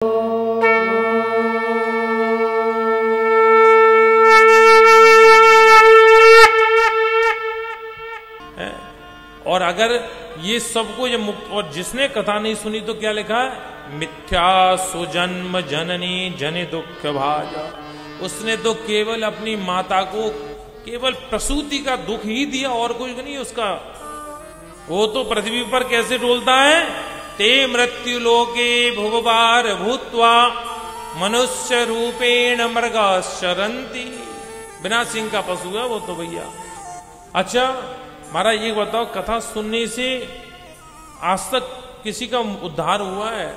और अगर ये सबको ये मुक्त, और जिसने कथा नहीं सुनी तो क्या लिखा है? मिथ्या सुजन्म जननी जनि दुख भाजा। उसने तो केवल अपनी माता को केवल प्रसूति का दुख ही दिया और कुछ नहीं उसका। वो तो पृथ्वी पर कैसे डोलता है? ते मृत्यु लोके भुवबार भूत्वा मनुष्य रूपेण मृगाश्चरन्ति। बिना सिंह का पशु है वो तो भैया। अच्छा महाराज ये बताओ, कथा सुनने से आज तक किसी का उद्धार हुआ है?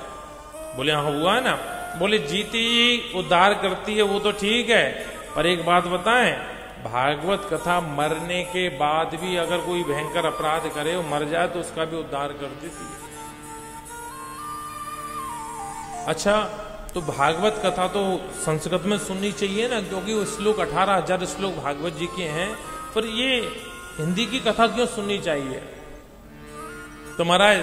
बोले हाँ हुआ है ना। बोले जीती उद्धार करती है वो तो ठीक है, पर एक बात बताएं, भागवत कथा मरने के बाद भी अगर कोई भयंकर अपराध करे वो मर जाए तो उसका भी उद्धार कर देती है। अच्छा तो भागवत कथा तो संस्कृत में सुननी चाहिए ना, क्योंकि वो श्लोक 18,000 श्लोक भागवत जी के हैं, पर ये हिंदी की कथा क्यों सुननी चाहिए? तो महाराज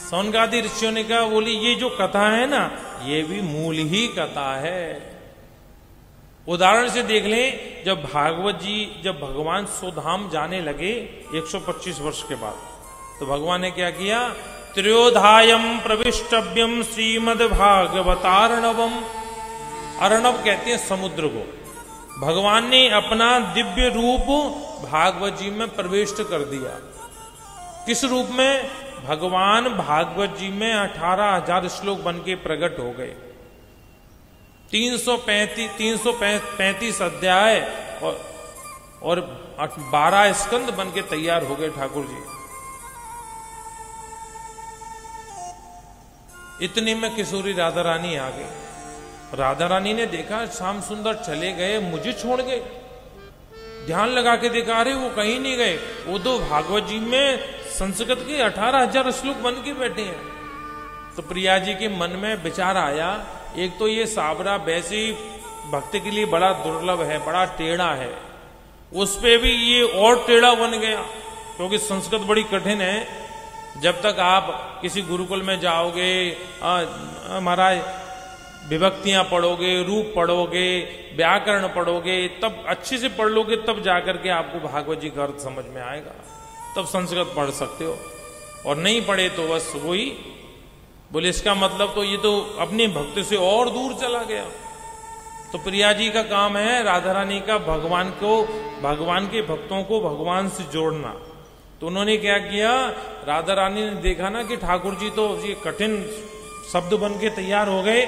सौनकादि ऋषियों ने कहा, बोली ये जो कथा है ना ये भी मूल ही कथा है। उदाहरण से देख लें, जब भागवत जी जब भगवान स्वधाम जाने लगे 125 वर्ष के बाद, तो भगवान ने क्या किया? त्र्योधायम प्रविष्टव्यम श्रीमद भागवतार्णवम। अर्णव कहते हैं समुद्र को। भगवान ने अपना दिव्य रूप भागवत जी में प्रविष्ट कर दिया। किस रूप में? भगवान भागवत जी में 18,000 श्लोक बन के प्रकट हो गए। 335 अध्याय और 12 स्कंद बन के तैयार हो गए ठाकुर जी। इतने में किशोरी राधा रानी आ गई। राधा रानी ने देखा श्याम सुंदर चले गए, मुझे छोड़ गए। ध्यान लगा के देखा, अरे वो कहीं नहीं गए, वो तो भागवत जी में संस्कृत के 18,000 श्लोक बन के बैठे हैं। तो प्रिया जी के मन में विचार आया, एक तो ये साबरा वैसे ही भक्त के लिए बड़ा दुर्लभ है, बड़ा टेढ़ा है, उस पे भी ये और टेढ़ा बन गया, क्योंकि संस्कृत बड़ी कठिन है। जब तक आप किसी गुरुकुल में जाओगे, महाराज विभक्तियां पढ़ोगे, रूप पढ़ोगे, व्याकरण पढ़ोगे, तब अच्छे से पढ़ लोगे, तब जाकर के आपको भागवत जी का अर्थ समझ में आएगा, तब संस्कृत पढ़ सकते हो। और नहीं पढ़े तो बस वही। बोले इसका मतलब तो ये तो अपने भक्त से और दूर चला गया। तो प्रिया जी का काम है राधा रानी का भगवान के भक्तों को भगवान से जोड़ना। तो उन्होंने क्या किया, राधा रानी ने देखा ना कि ठाकुर जी तो ये कठिन शब्द बन के तैयार हो गए,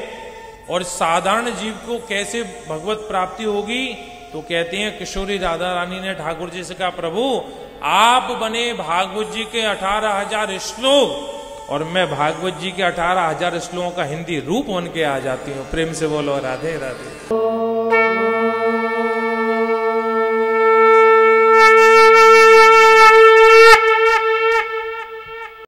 और साधारण जीव को कैसे भगवत प्राप्ति होगी? तो कहते हैं किशोरी राधा रानी ने ठाकुर जी से कहा, प्रभु आप बने भागवत जी के 18,000 श्लोक और मैं भागवत जी के 18,000 श्लोकों का हिंदी रूप बन के आ जाती हूँ। प्रेम से बोलो राधे राधे।